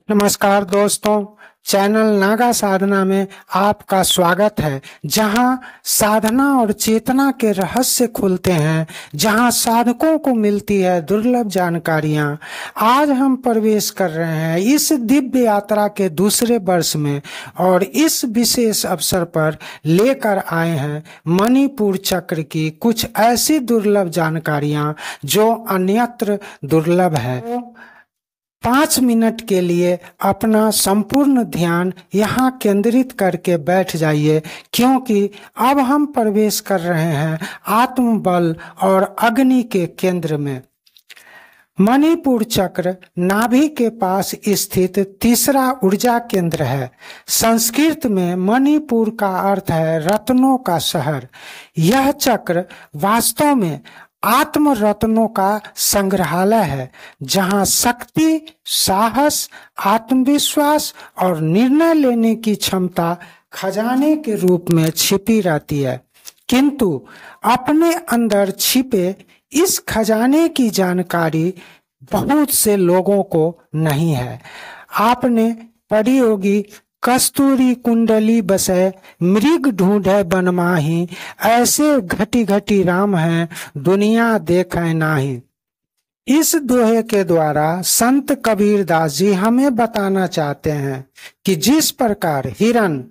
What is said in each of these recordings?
नमस्कार दोस्तों, चैनल नागा साधना में आपका स्वागत है। जहां साधना और चेतना के रहस्य खुलते हैं, जहां साधकों को मिलती है दुर्लभ जानकारियां। आज हम प्रवेश कर रहे हैं इस दिव्य यात्रा के दूसरे वर्ष में और इस विशेष अवसर पर लेकर आए हैं मणिपुर चक्र की कुछ ऐसी दुर्लभ जानकारियां जो अन्यत्र दुर्लभ है। 5 मिनट के लिए अपना संपूर्ण ध्यान यहाँ केंद्रित करके बैठ जाइए, क्योंकि अब हम प्रवेश कर रहे हैं आत्मबल और अग्नि के केंद्र में। मणिपुर चक्र नाभि के पास स्थित तीसरा ऊर्जा केंद्र है। संस्कृत में मणिपुर का अर्थ है रत्नों का शहर। यह चक्र वास्तव में आत्म रत्नों का संग्रहालय है, जहां शक्ति, साहस, आत्मविश्वास और निर्णय लेने की क्षमता खजाने के रूप में छिपी रहती है। किंतु अपने अंदर छिपे इस खजाने की जानकारी बहुत से लोगों को नहीं है। आपने पढ़ी होगी, कस्तूरी कुंडली बसे मृग ढूंढे बन माही, ऐसे घटी घटी राम हैं दुनिया देखे नाही। इस दोहे के द्वारा संत कबीर दास जी हमें बताना चाहते हैं कि जिस प्रकार हिरन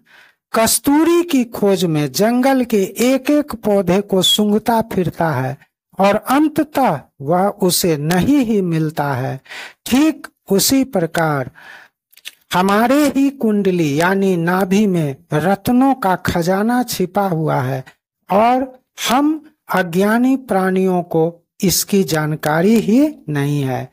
कस्तूरी की खोज में जंगल के एक एक पौधे को सूंघता फिरता है और अंततः वह उसे नहीं ही मिलता है, ठीक उसी प्रकार हमारे ही कुंडली यानी नाभि में रत्नों का खजाना छिपा हुआ है और हम अज्ञानी प्राणियों को इसकी जानकारी ही नहीं है।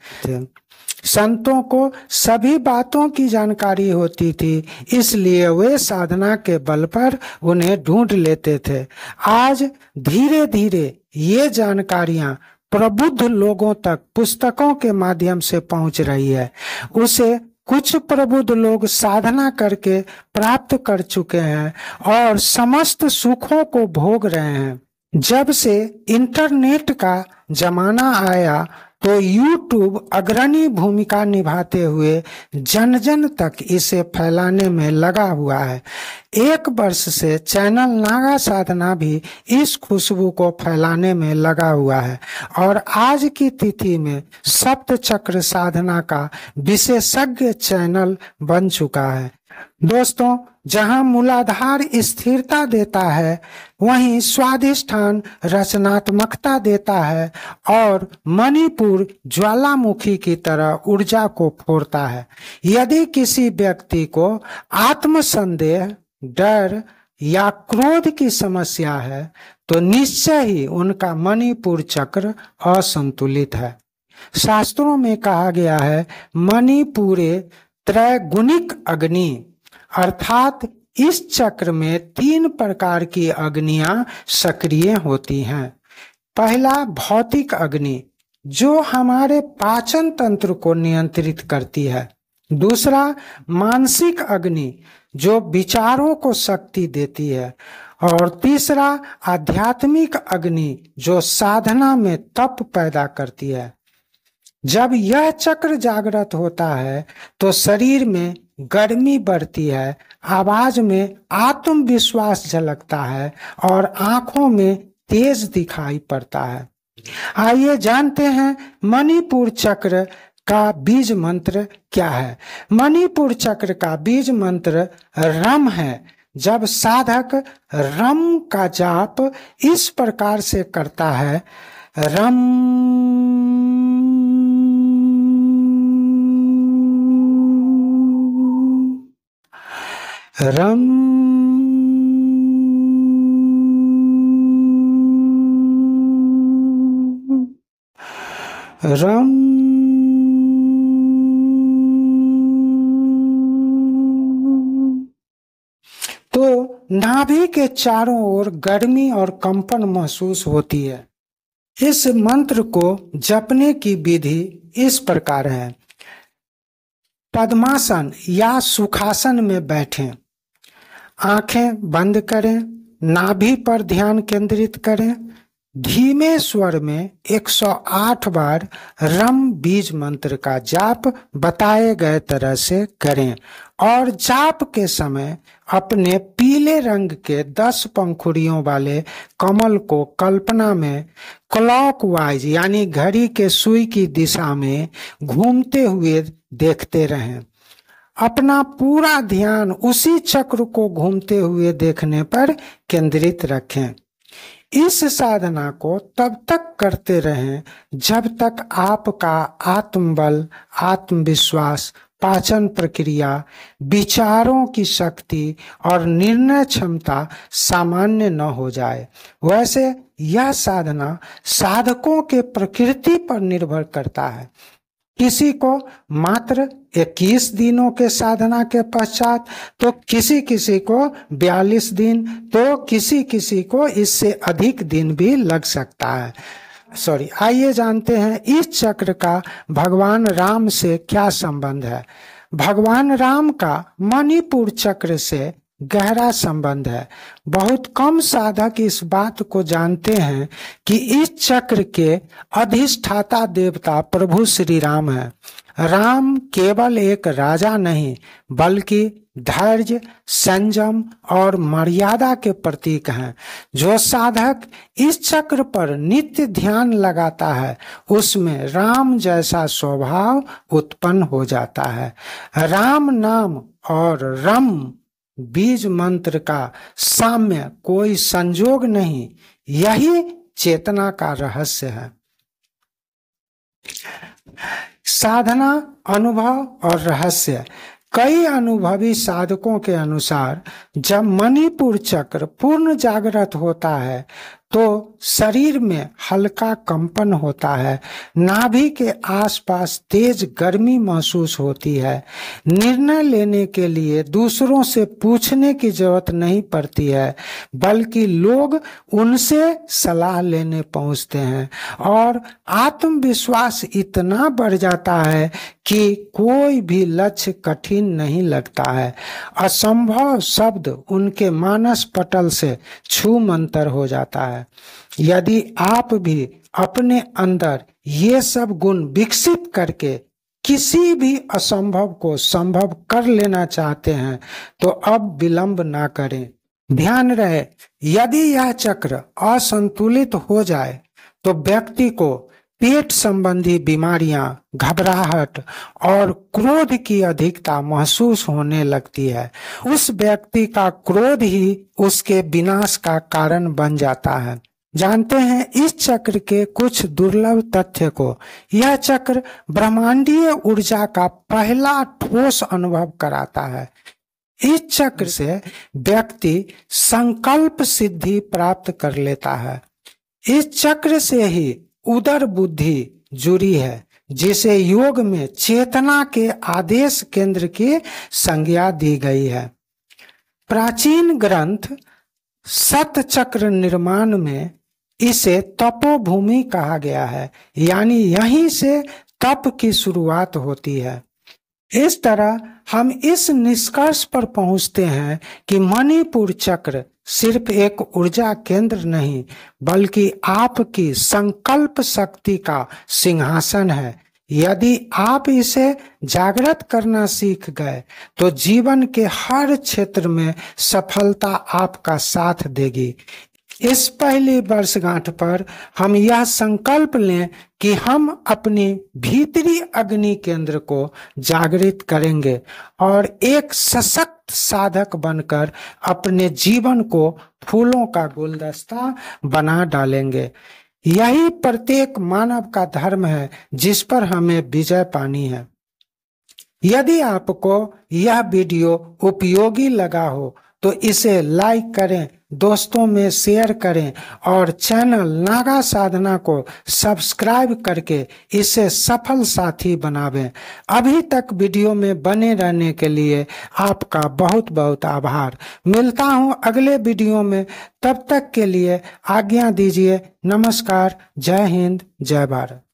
संतों को सभी बातों की जानकारी होती थी, इसलिए वे साधना के बल पर उन्हें ढूंढ लेते थे। आज धीरे धीरे ये जानकारियां प्रबुद्ध लोगों तक पुस्तकों के माध्यम से पहुंच रही है। उसे कुछ प्रबुद्ध लोग साधना करके प्राप्त कर चुके हैं और समस्त सुखों को भोग रहे हैं। जब से इंटरनेट का जमाना आया तो YouTube अग्रणी भूमिका निभाते हुए जन जन तक इसे फैलाने में लगा हुआ है। 1 वर्ष से चैनल नागा साधना भी इस खुशबू को फैलाने में लगा हुआ है और आज की तिथि में सप्त चक्र साधना का विशेषज्ञ चैनल बन चुका है। दोस्तों, जहां मूलाधार स्थिरता देता है, वहीं स्वाधिष्ठान रचनात्मकता देता है और मणिपुर ज्वालामुखी की तरह ऊर्जा को फोड़ता है। यदि किसी व्यक्ति को आत्मसंदेह, डर या क्रोध की समस्या है तो निश्चय ही उनका मणिपुर चक्र असंतुलित है। शास्त्रों में कहा गया है, मणिपुरे त्रैगुणिक अग्नि, अर्थात इस चक्र में 3 प्रकार की अग्नियां सक्रिय होती हैं। पहला भौतिक अग्नि, जो हमारे पाचन तंत्र को नियंत्रित करती है। दूसरा मानसिक अग्नि, जो विचारों को शक्ति देती है। और तीसरा आध्यात्मिक अग्नि, जो साधना में तप पैदा करती है। जब यह चक्र जागृत होता है तो शरीर में गर्मी बढ़ती है, आवाज में आत्मविश्वास झलकता है और आंखों में तेज दिखाई पड़ता है। आइए जानते हैं मणिपुर चक्र का बीज मंत्र क्या है। मणिपुर चक्र का बीज मंत्र रम है। जब साधक रम का जाप इस प्रकार से करता है, रम रम रम तो नाभि के चारों ओर गर्मी और कंपन महसूस होती है। इस मंत्र को जपने की विधि इस प्रकार है। पद्मासन या सुखासन में बैठें, आंखें बंद करें, नाभि पर ध्यान केंद्रित करें, धीमे स्वर में 108 बार रम बीज मंत्र का जाप बताए गए तरह से करें और जाप के समय अपने पीले रंग के 10 पंखुड़ियों वाले कमल को कल्पना में क्लॉकवाइज यानी घड़ी के सुई की दिशा में घूमते हुए देखते रहें। अपना पूरा ध्यान उसी चक्र को घूमते हुए देखने पर केंद्रित रखें। इस साधना को तब तक करते रहें जब तक आपका आत्मबल, आत्मविश्वास, पाचन प्रक्रिया, विचारों की शक्ति और निर्णय क्षमता सामान्य न हो जाए। वैसे यह साधना साधकों के प्रकृति पर निर्भर करता है। किसी को मात्र 21 दिनों के साधना के पश्चात, तो किसी किसी को 42 दिन, तो किसी किसी को इससे अधिक दिन भी लग सकता है। आइए जानते हैं इस चक्र का भगवान राम से क्या संबंध है। भगवान राम का मणिपुर चक्र से गहरा संबंध है। बहुत कम साधक इस बात को जानते हैं कि इस चक्र के अधिष्ठाता देवता प्रभु श्री राम है। राम केवल एक राजा नहीं बल्कि धैर्य, संयम और मर्यादा के प्रतीक हैं। जो साधक इस चक्र पर नित्य ध्यान लगाता है उसमें राम जैसा स्वभाव उत्पन्न हो जाता है। राम नाम और रम बीज मंत्र का साम्य कोई संजोग नहीं, यही चेतना का रहस्य है। साधना, अनुभव और रहस्य। कई अनुभवी साधकों के अनुसार जब मणिपुर चक्र पूर्ण जागृत होता है तो शरीर में हल्का कंपन होता है, नाभि के आसपास तेज गर्मी महसूस होती है। निर्णय लेने के लिए दूसरों से पूछने की जरूरत नहीं पड़ती है बल्कि लोग उनसे सलाह लेने पहुंचते हैं और आत्मविश्वास इतना बढ़ जाता है कि कोई भी लक्ष्य कठिन नहीं लगता है। असंभव शब्द उनके मानस पटल से छू मंतर हो जाता है। यदि आप भी अपने अंदर ये सब गुण विकसित करके किसी भी असंभव को संभव कर लेना चाहते हैं तो अब विलंब ना करें। ध्यान रहे, यदि यह चक्र असंतुलित हो जाए तो व्यक्ति को पेट संबंधी बीमारियां, घबराहट और क्रोध की अधिकता महसूस होने लगती है। उस व्यक्ति का क्रोध ही उसके विनाश का कारण बन जाता है। जानते हैं इस चक्र के कुछ दुर्लभ तथ्य को। यह चक्र ब्रह्मांडीय ऊर्जा का पहला ठोस अनुभव कराता है। इस चक्र से व्यक्ति संकल्प सिद्धि प्राप्त कर लेता है। इस चक्र से ही उदर बुद्धि जुड़ी है, जिसे योग में चेतना के आदेश केंद्र की संज्ञा दी गई है। प्राचीन ग्रंथ सत चक्र निर्माण में इसे तपोभूमि कहा गया है, यानी यहीं से तप की शुरुआत होती है। इस तरह हम इस निष्कर्ष पर पहुंचते हैं कि मणिपुर चक्र सिर्फ एक ऊर्जा केंद्र नहीं बल्कि आपकी संकल्प शक्ति का सिंहासन है। यदि आप इसे जागृत करना सीख गए तो जीवन के हर क्षेत्र में सफलता आपका साथ देगी। इस पहली वर्षगांठ पर हम यह संकल्प लें कि हम अपनी भीतरी अग्नि केंद्र को जागृत करेंगे और एक सशक्त साधक बनकर अपने जीवन को फूलों का गुलदस्ता बना डालेंगे। यही प्रत्येक मानव का धर्म है जिस पर हमें विजय पानी है। यदि आपको यह वीडियो उपयोगी लगा हो तो इसे लाइक करें, दोस्तों में शेयर करें और चैनल नागा साधना को सब्सक्राइब करके इसे सफल साथी बनावें। अभी तक वीडियो में बने रहने के लिए आपका बहुत बहुत आभार। मिलता हूं अगले वीडियो में, तब तक के लिए आज्ञा दीजिए। नमस्कार, जय हिंद, जय भारत।